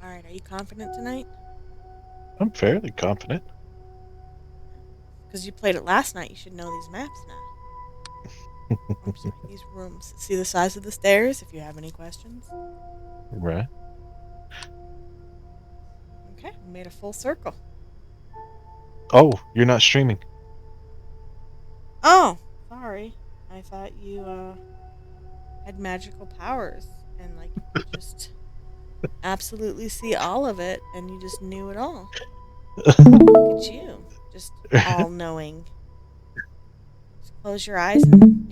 All right, are you confident tonight? I'm fairly confident. Because you played it last night, you should know these maps now. I'm sorry, these rooms. See the size of the stairs if you have any questions. Right. Okay, we made a full circle. Oh, you're not streaming. Oh, sorry. I thought you had magical powers and like you could just absolutely see all of it and you just knew it all. Look at you, just all knowing. Just close your eyes and,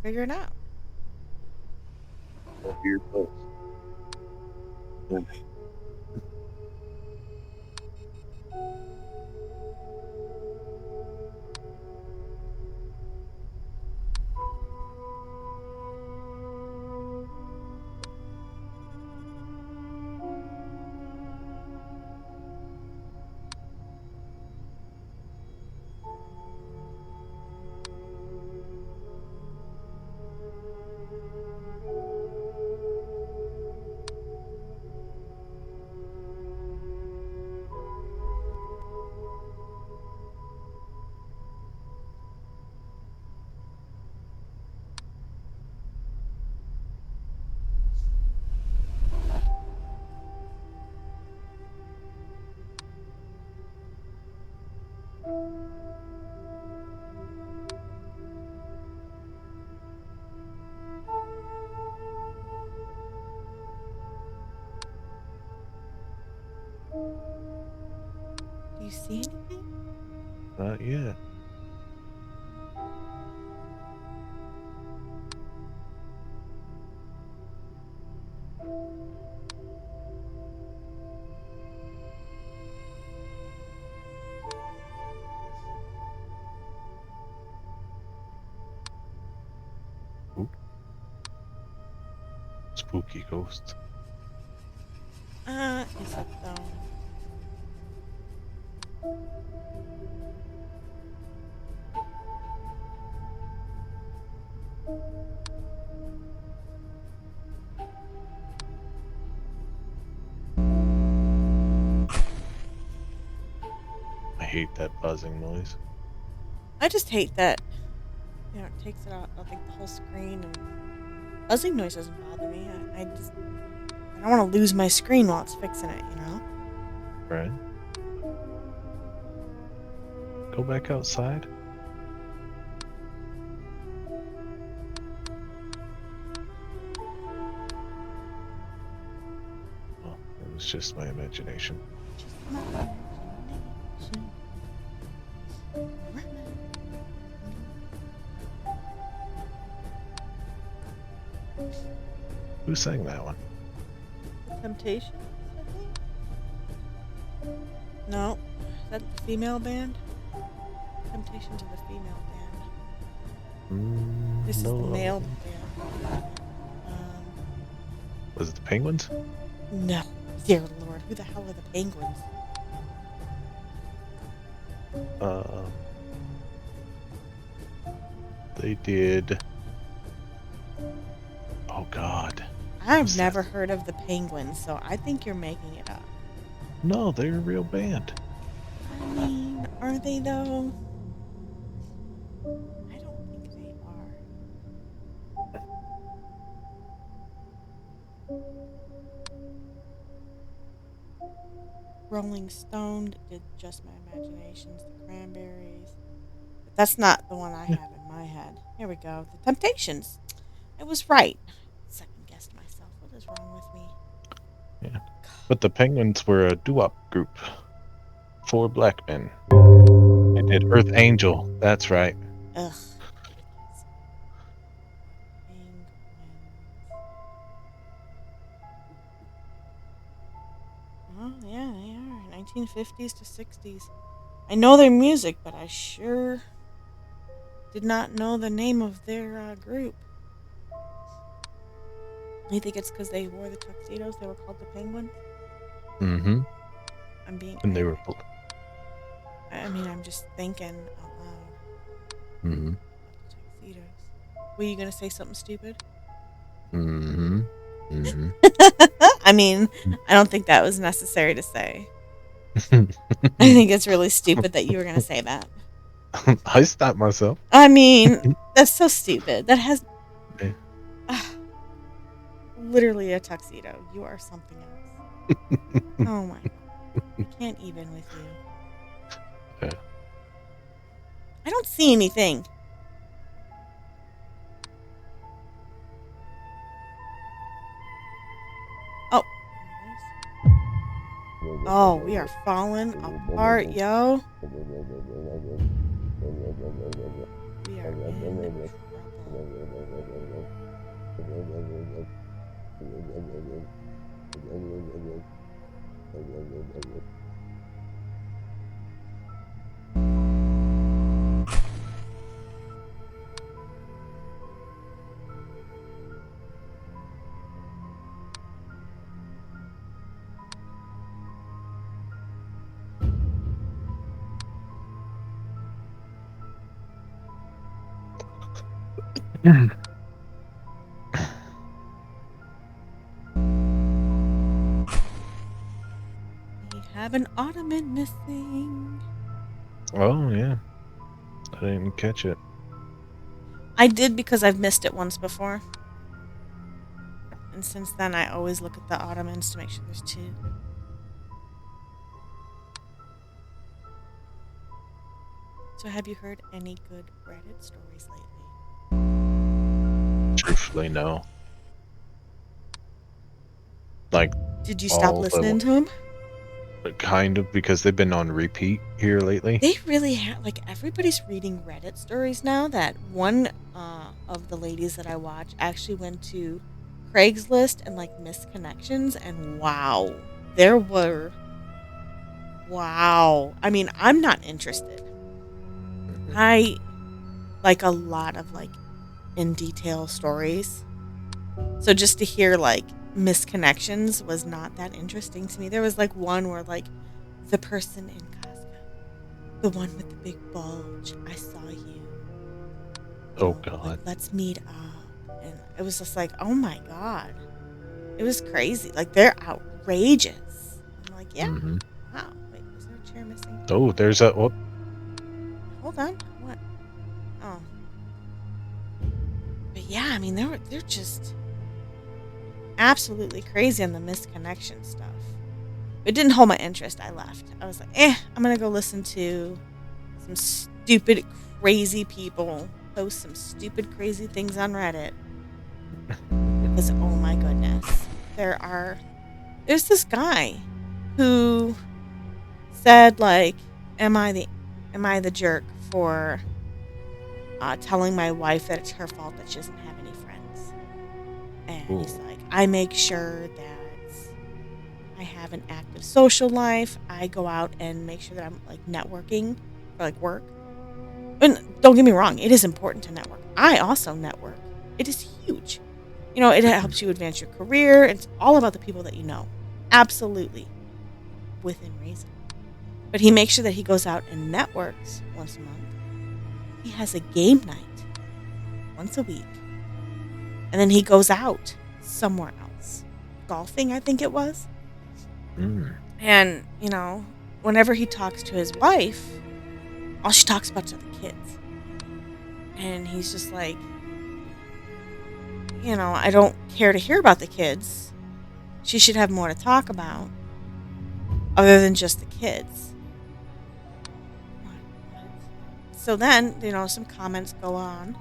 figure it out. Earbuds. Do you see anything? Not yet. Oop, spooky ghost. Is it though? I hate that buzzing noise. I just hate that, it takes it out, I think, the whole screen and buzzing noise doesn't bother me. I don't want to lose my screen while it's fixing it. Right. Go back outside. Oh, it was just my imagination. Just my imagination. Who sang that one? The Temptations, I think? No. Is that the female band? Temptations are the female band. This is the No. male band. Was it the Penguins? No. Dear Lord, who the hell are the Penguins? Uh, they did. Oh God. I've never heard of the Penguins, so I think you're making it up. No, they're a real band. I mean, are they though? I don't think they are. Rolling Stone did Just My Imaginations, The Cranberries. But that's not the one I Yeah. have in my head. Here we go. The Temptations. I was right. Second guessed myself. What is wrong with me? Yeah. But the Penguins were a doo-wop group. 4 black men. They did Earth Angel. That's right. Ugh. Penguins. 1950s to 60s. I know their music, but I sure did not know the name of their group. You think it's because they wore the tuxedos? They were called the Penguins? Mm-hmm. I'm being. And they were. I mean, I'm just thinking out loud Mm-hmm. about the tuxedos. Were you going to say something stupid? Mm-hmm. Mm-hmm. I mean, I don't think that was necessary to say. I think it's really stupid that you were going to say that. I stopped myself. I mean, that's so stupid. That has Yeah. literally a tuxedo. You are something else. Oh my god. I can't even with you. Yeah. I don't see anything. Oh, there it is. Oh, we are falling apart, yo. We are in trouble. We have an ottoman missing. Oh yeah, I didn't catch it. I did because I've missed it once before. And since then, I always look at the ottomans to make sure there's two. So, have you heard any good Reddit stories lately? Truthfully, no. Like Did you stop all the listening to them? kind of because they've been on repeat here lately. They really have, like, everybody's reading Reddit stories now. That one of the ladies that I watch actually went to Craigslist and, like, missed connections, and wow, there were, wow. I mean, I'm not interested. Mm-hmm. I like a lot of, like, in detail stories. So just to hear, like, misconnections was not that interesting to me. There was, like, one where, like, the person in Costco, the one with the big bulge, I saw you. You Oh know, like, God. let's meet up. And it was just like, oh my God. It was crazy. Like, they're outrageous. I'm like, yeah. Mm-hmm. Wow. Wait, is there a chair missing? Oh, there's a. Oh, Hold on. What? Oh. But yeah, I mean, they're just absolutely crazy on the misconnection stuff. It didn't hold my interest. I left. I was like, I'm going to go listen to some stupid, crazy people post some stupid, crazy things on Reddit. Because, oh my goodness. There's this guy who said, like, am I the jerk for telling my wife that it's her fault that she doesn't have any friends? And ooh. he's like, I make sure that I have an active social life. I go out and make sure that I'm, like, networking for, like, work. And don't get me wrong, it is important to network. I also network. It is huge. You know, it helps you advance your career. It's all about the people that you know. Absolutely. Within reason. But he makes sure that he goes out and networks once a month. He has a game night once a week. And then he goes out somewhere else. Golfing, I think it was. Mm. And, you know, whenever he talks to his wife, all she talks about are the kids. And he's just like, you know, I don't care to hear about the kids. She should have more to talk about other than just the kids. So then, you know, some comments go on.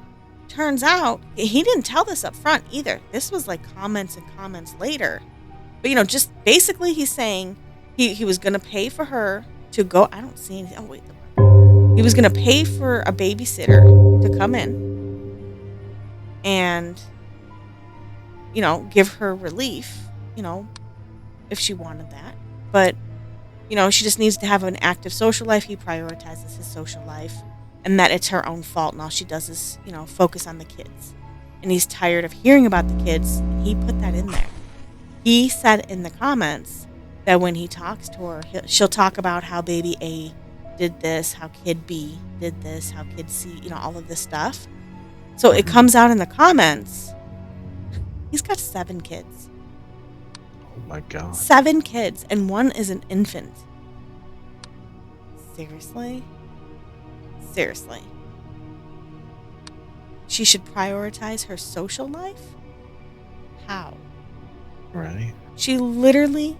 Turns out he didn't tell this up front either. This was like comments and comments later. But, you know, just basically he's saying he was going to pay for her to go. I don't see anything. Oh, wait. He was going to pay for a babysitter to come in and, you know, give her relief, you know, if she wanted that. But, she just needs to have an active social life. He prioritizes his social life, and that it's her own fault, and all she does is, focus on the kids. And he's tired of hearing about the kids. He put that in there. He said in the comments that when he talks to her, she'll talk about how baby A did this, how kid B did this, how kid C, all of this stuff. So it Mhm. comes out in the comments. He's got 7 kids. Oh my God. 7 kids, and one is an infant. Seriously? Seriously. She should prioritize her social life? How? Right. She literally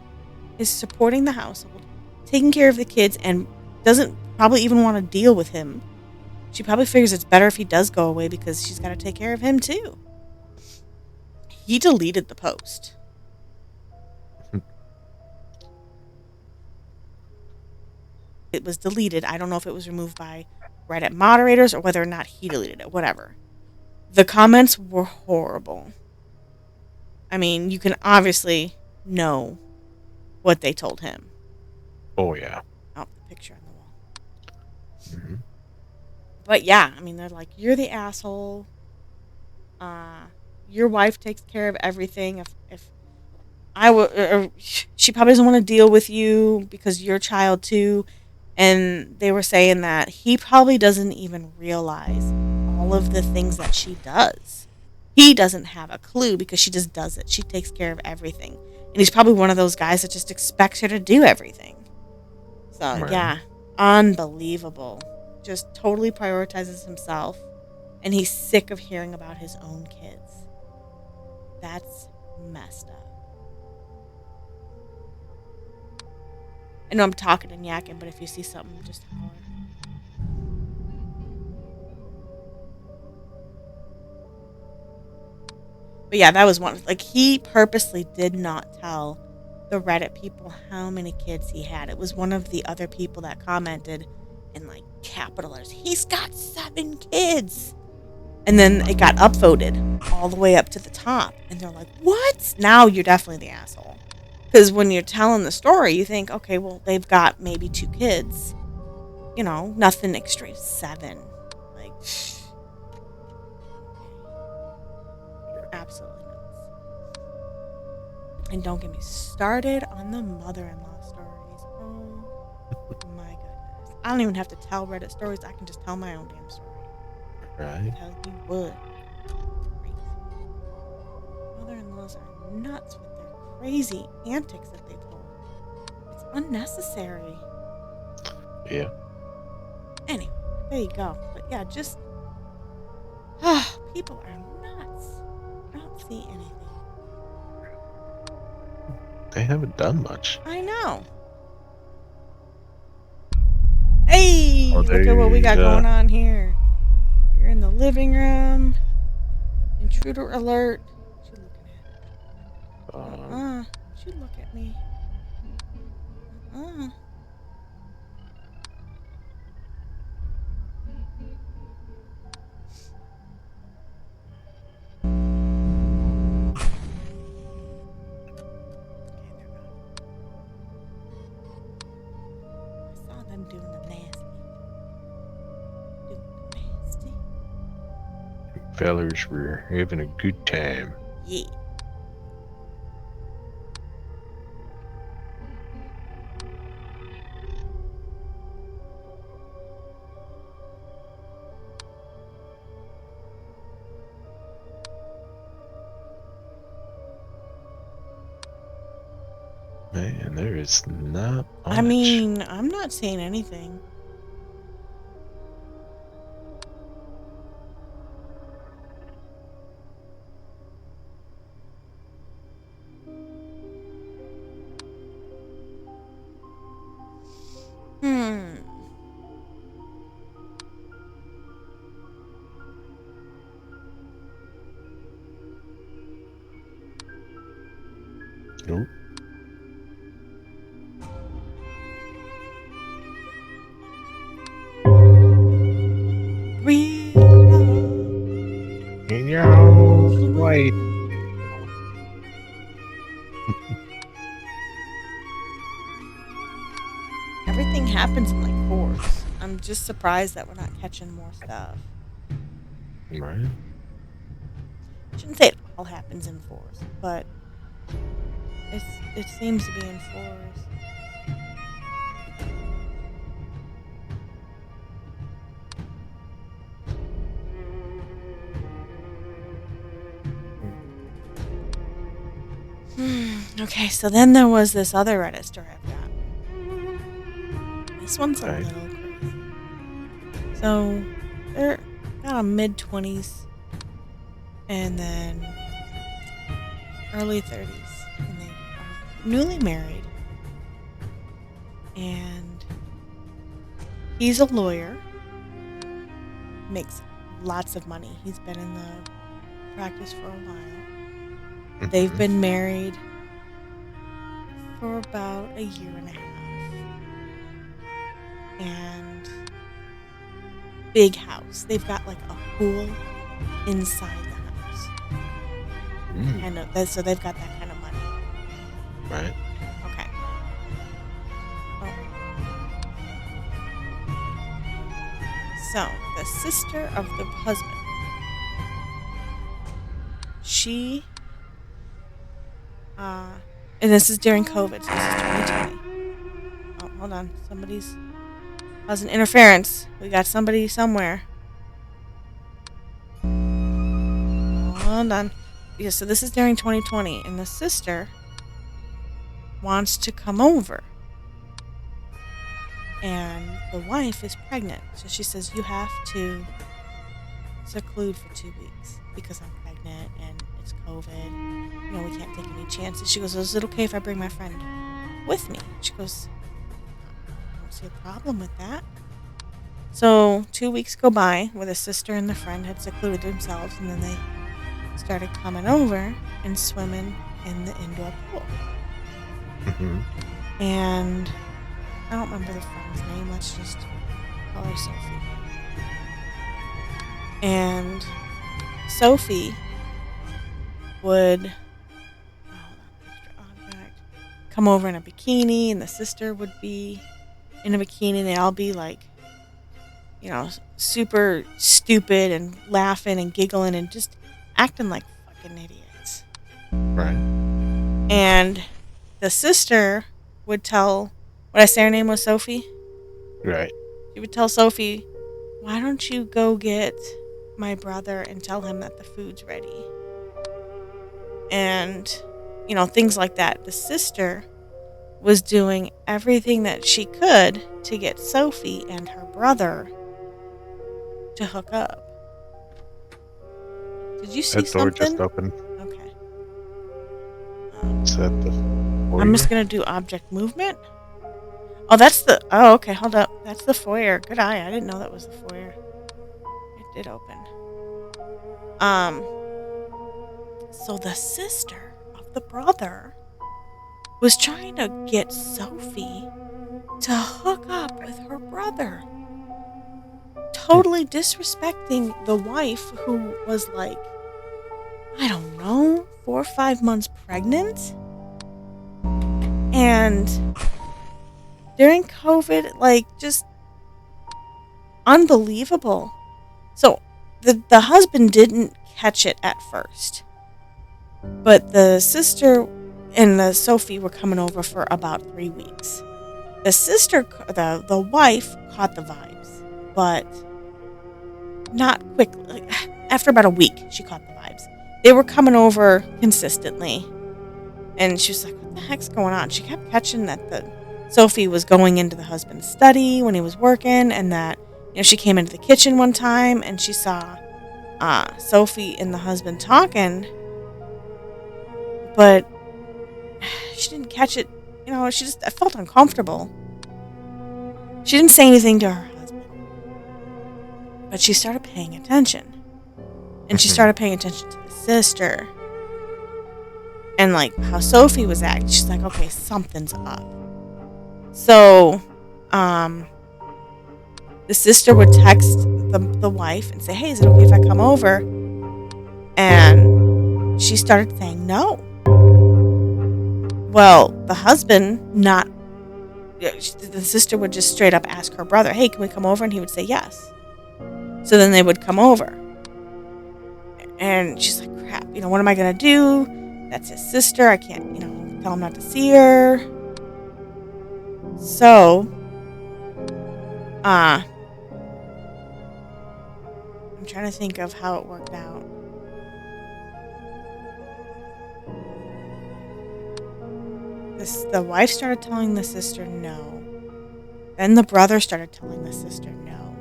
is supporting the household, taking care of the kids, and doesn't probably even want to deal with him. She probably figures it's better if he does go away because she's got to take care of him too. He deleted the post. It was deleted. I don't know if it was removed by Reddit moderators or whether or not he deleted it. Whatever. The comments were horrible. I mean, you can obviously know what they told him. Oh yeah. Oh, the picture on the wall. Hmm. But yeah, I mean, they're like, you're the asshole. Uh, your wife takes care of everything. If I would, or she probably doesn't want to deal with you because you're a child too. And they were saying that he probably doesn't even realize all of the things that she does. He doesn't have a clue because she just does it. She takes care of everything. And he's probably one of those guys that just expects her to do everything. So, Right. yeah, unbelievable. Just totally prioritizes himself. And he's sick of hearing about his own kids. That's messed up. I know I'm talking and yakking, but if you see something, just holler. But yeah, that was one. Like, he purposely did not tell the Reddit people how many kids he had. It was one of the other people that commented in like capital letters. He's got 7 kids. And then it got upvoted all the way up to the top. And they're like, what? Now you're definitely the asshole. Because when you're telling the story, you think, okay, well, they've got maybe 2 kids. Nothing extreme. 7. Like, absolutely nuts. And don't get me started on the mother-in-law stories. Oh my goodness. I don't even have to tell Reddit stories. I can just tell my own damn story. Right. Tell you what. Crazy. Mother-in-laws are nuts with their crazy antics that they pull. It's unnecessary. Yeah. Anyway, there you go. But yeah, just people are nuts. I don't see anything. They haven't done much. I know. Hey, Oh, look at what we they got going on here. You're in the living room. Intruder alert. What you looking at? um Don't you look at me. Uh-uh. Okay, they're gone. I saw them doing the nasty. Doing the nasty. fellas were having a good time. Yeah. Man, there is not I much. mean, I'm not saying anything. Hmm. Nope. Real love. Yo, wait. everything happens in like fours. I'm just surprised that we're not catching more stuff. Right. I shouldn't say it all happens in fours, but it's it seems to be in fours. Mm. Okay, so then there was this other Reddit story I've got. This one's a Okay. little crazy. So they're kind of mid 20s and then early 30s, and they are newly married. And he's a lawyer, makes lots of money. He's been in the practice for a while. They've Mm-hmm. been married for about a year and a half. And big house. They've got like a pool inside the house. Mm. Kind of. So they've got that kind of money. Right. Okay. Oh. So the sister of the husband, she, and this is during COVID. So this is 2020. Oh, hold on. Somebody's causing interference. We got somebody somewhere. Hold on. Yeah, so this is during 2020, and the sister wants to come over, and the wife is pregnant. So she says, "You have to seclude for 2 weeks because I'm pregnant and it's COVID. You know, we can't take any chances." She goes, "Is it okay if I bring my friend with me?" She goes, "I don't see a problem with that." So 2 weeks go by where the sister and the friend had secluded themselves, and then they started coming over and swimming in the indoor pool. Mm-hmm. And I don't remember the friend's name. Let's just call her Sophie. And Sophie would come over in a bikini, and the sister would be in a bikini, and they'd all be like, you know, super stupid and laughing and giggling and just acting like fucking idiots. Right. And the sister would tell, what I say her name was Sophie? Right. She would tell Sophie, "Why don't you go get my brother and tell him that the food's ready?" And, you know, things like that. The sister was doing everything that she could to get Sophie and her brother to hook up. Did you see That door just something? opened. Okay. Is that the I'm just foyer? going to do object movement. Oh, that's the. Oh, okay, hold up. That's the foyer. Good eye. I didn't know that was the foyer. It did open. Um, so the sister of the brother was trying to get Sophie to hook up with her brother. Totally disrespecting the wife who was like, I don't know, 4 or 5 months pregnant. And during COVID, like, just unbelievable. So the husband didn't catch it at first. But the sister and the Sophie were coming over for about 3 weeks. The sister, the wife, caught the vibes, but not quickly. Like, after about a week, she caught the vibes. They were coming over consistently, and she was like, "What the heck's going on?" She kept catching that the Sophie was going into the husband's study when he was working, and that, you know, she came into the kitchen one time and she saw Sophie and the husband talking, but she didn't catch it. You know, she just, I felt uncomfortable. She didn't say anything to her husband, but she started paying attention. And she Mm-hmm. started paying attention to the sister and like how Sophie was acting. She's like, okay, something's up. So, the sister would text the wife and say, "Hey, is it okay if I come over?" And she started saying no. Well, the husband, not the sister would just straight up ask her brother, "Hey, can we come over?" And he would say yes. So then they would come over. And she's like, "Crap, what am I going to do? That's his sister. I can't, tell him not to see her." So, I'm trying to think of how it worked out. The wife started telling the sister no. Then the brother started telling the sister no.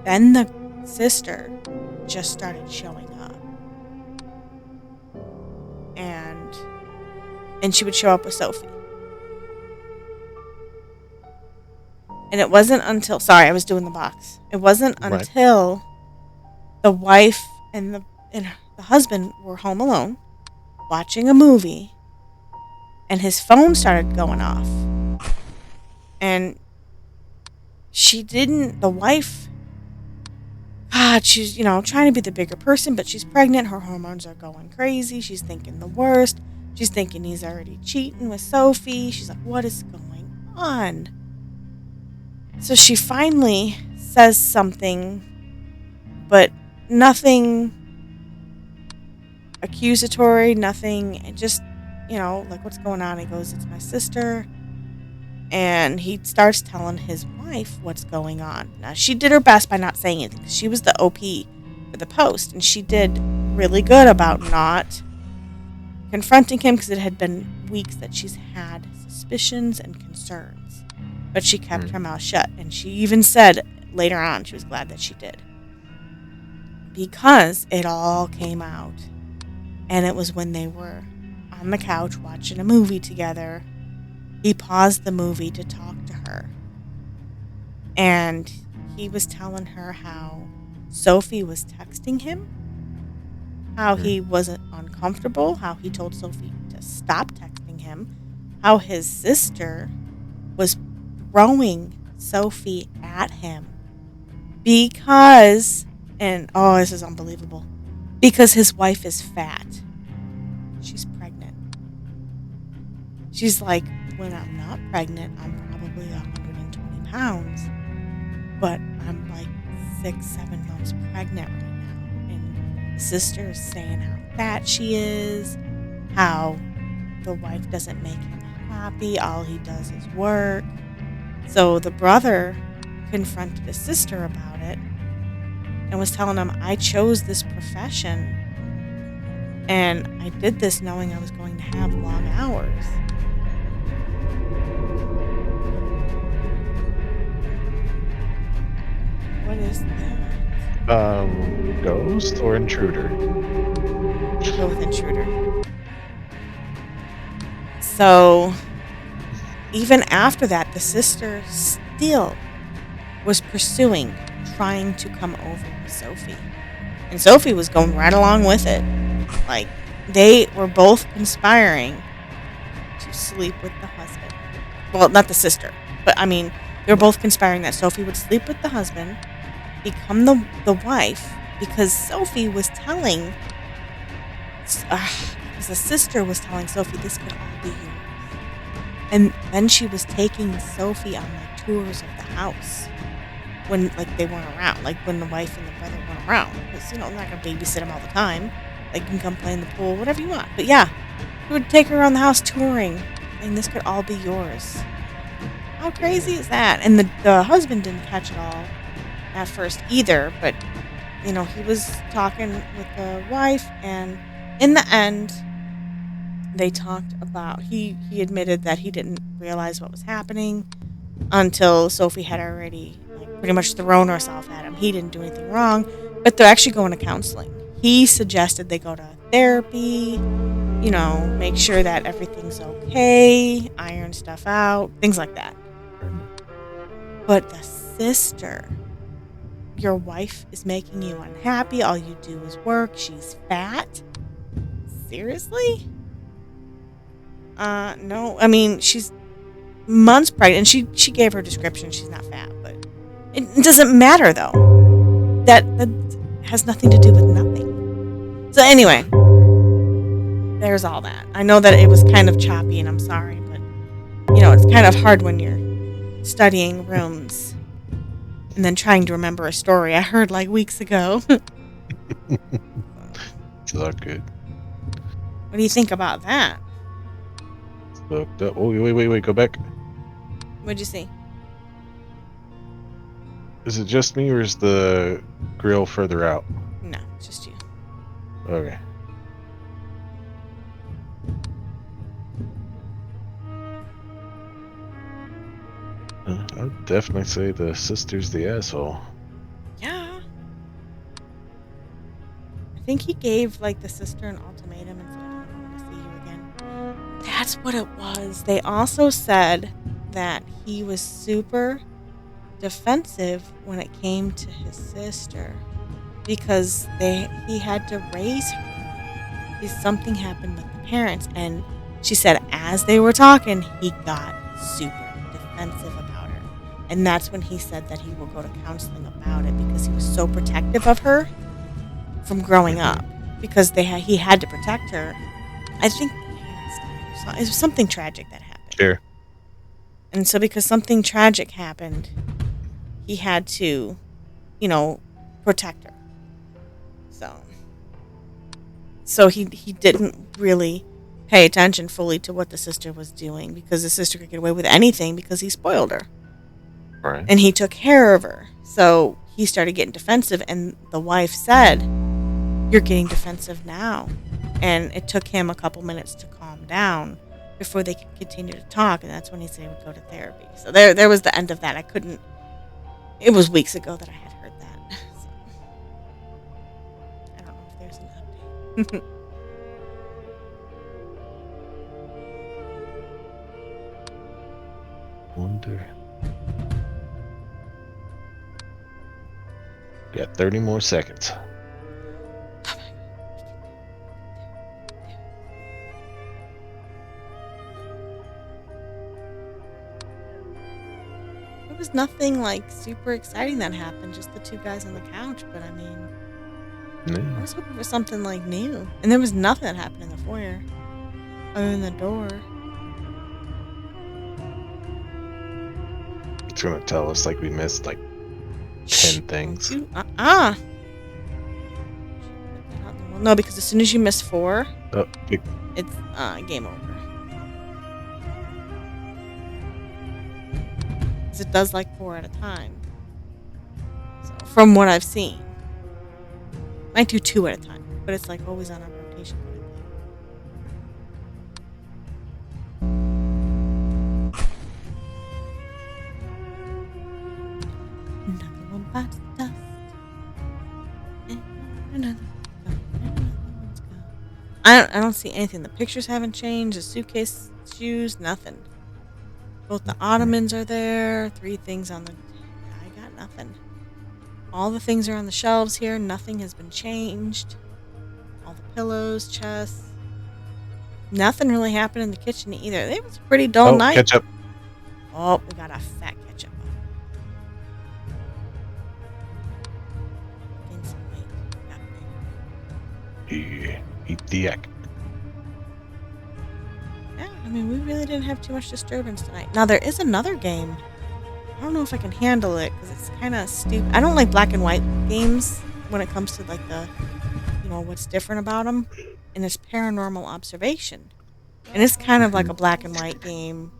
Then the sister just started showing up. And she would show up with Sophie. And it wasn't until, sorry, I was doing the box. It wasn't Right. until the wife and the husband were home alone watching a movie, and his phone started going off. And the wife, God, she's, trying to be the bigger person, but she's pregnant. Her hormones are going crazy. She's thinking the worst. She's thinking he's already cheating with Sophie. She's like, what is going on? So she finally says something, but nothing accusatory, nothing, just, like, what's going on? He goes, it's my sister. And he starts telling his wife what's going on. Now, she did her best by not saying anything. She was the OP for the post, and she did really good about not confronting him because it had been weeks that she's had suspicions and concerns. But she kept her mouth shut, and she even said later on she was glad that she did. Because it all came out. And it was when they were on the couch watching a movie together. He paused the movie to talk to her. And he was telling her how Sophie was texting him, how he wasn't uncomfortable, how he told Sophie to stop texting him, how his sister was throwing Sophie at him because, and oh, this is unbelievable, because his wife is fat. She's pregnant. She's like, when I'm not pregnant, I'm probably 120 pounds, but I'm like 6-7 months pregnant right now. And the sister is saying how fat she is, how the wife doesn't make him happy, all he does is work. So the brother confronted his sister about it and was telling him, I chose this profession and I did this knowing I was going to have long hours. What is that? Ghost or intruder? Go with intruder. So, even after that, the sister still was pursuing, trying to come over with Sophie. And Sophie was going right along with it. Like, they were both conspiring to sleep with the husband. Well, not the sister, but I mean, they were both conspiring that Sophie would sleep with the husband, become the wife, because Sophie was telling, because the sister was telling Sophie this could all be yours. And then she was taking Sophie on like tours of the house when like they weren't around, like when the wife and the brother weren't around, because I'm not gonna babysit them all the time. Like, you can come play in the pool, whatever you want. But yeah, he would take her around the house touring, and this could all be yours. How crazy is that? And the husband didn't catch it all at first either, but he was talking with the wife, and in the end, they talked about, he admitted that he didn't realize what was happening until Sophie had already pretty much thrown herself at him. He didn't do anything wrong, but they're actually going to counseling. He suggested they go to therapy, make sure that everything's okay, iron stuff out, things like that. But the sister, your wife is making you unhappy, all you do is work, she's fat? Seriously? No. I mean, she's months pregnant, and she gave her description, she's not fat, but it doesn't matter, though. That has nothing to do with nothing. So anyway, there's all that. I know that it was kind of choppy, and I'm sorry, but, it's kind of hard when you're studying rooms and then trying to remember a story I heard like weeks ago. So, It's not good. what do you think about that? Fucked up. Oh, wait. Go back. What'd you see? Is it just me or is the grill further out? No, it's just you. Okay. I'd definitely say the sister's the asshole. Yeah. I think he gave like the sister an ultimatum and said, I don't want to see you again. That's what it was. They also said that he was super defensive when it came to his sister because he had to raise her because something happened with the parents, and she said as they were talking he got super defensive about her, and that's when he said that he will go to counseling about it because he was so protective of her from growing up because he had to protect her. I think it was something tragic that happened. Sure. And so because something tragic happened, he had to, protect her. So he didn't really pay attention fully to what the sister was doing because the sister could get away with anything because he spoiled her. Right. And he took care of her. So he started getting defensive, and the wife said, "You're getting defensive now." And it took him a couple minutes to calm down before they could continue to talk, and that's when he said he would go to therapy. So there was the end of that. It was weeks ago that I had heard that. So I don't know if there's an update. Wonder. Got 30 more seconds. There was nothing like super exciting that happened, just the two guys on the couch, but I mean, I was hoping for something like new. And there was nothing that happened in the foyer other than the door. It's gonna tell us like we missed like 10 things. No, because as soon as you miss 4, Big. it's game over. Because it does like 4 at a time. So, from what I've seen. Might do 2 at a time, but it's like always on a rotation. Another one bites the dust. Another one's gone. I don't see anything. The pictures haven't changed. The suitcase, shoes, nothing. Both the ottomans are there. 3 things on the... I got nothing. All the things are on the shelves here. Nothing has been changed. All the pillows, chests. Nothing really happened in the kitchen either. It was a pretty dull night. Ketchup. Oh, we got a fat ketchup. Gain some weight. Eat the egg. Yeah, I mean, we really didn't have too much disturbance tonight. Now, there is another game. I don't know if I can handle it because it's kind of stupid. I don't like black and white games when it comes to like the, what's different about them. And it's Paranormal Observation. And it's kind of like a black and white game.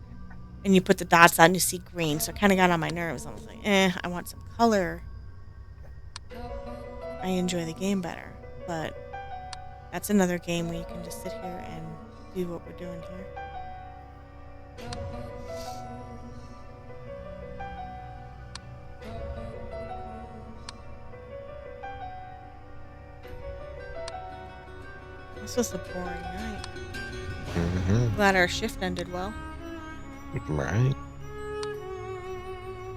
And you put the dots out and you see green. So it kind of got on my nerves. I was like, I want some color. I enjoy the game better. But that's another game where you can just sit here and do what we're doing here. This was a boring night. Glad our shift ended well. Right.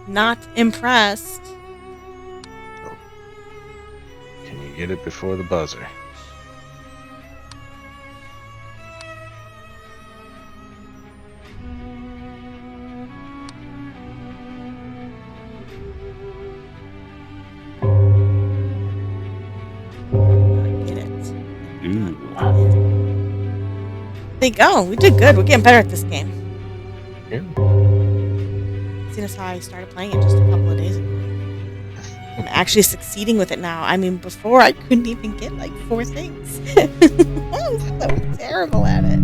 Not impressed. Oh. Can you get it before the buzzer? Get it. Ooh. There you go. We did good. We're getting better at this game. Yeah. See, soon as I started playing it just a couple of days ago. I'm actually succeeding with it now. I mean, before I couldn't even get like 4 things. I'm so terrible at it.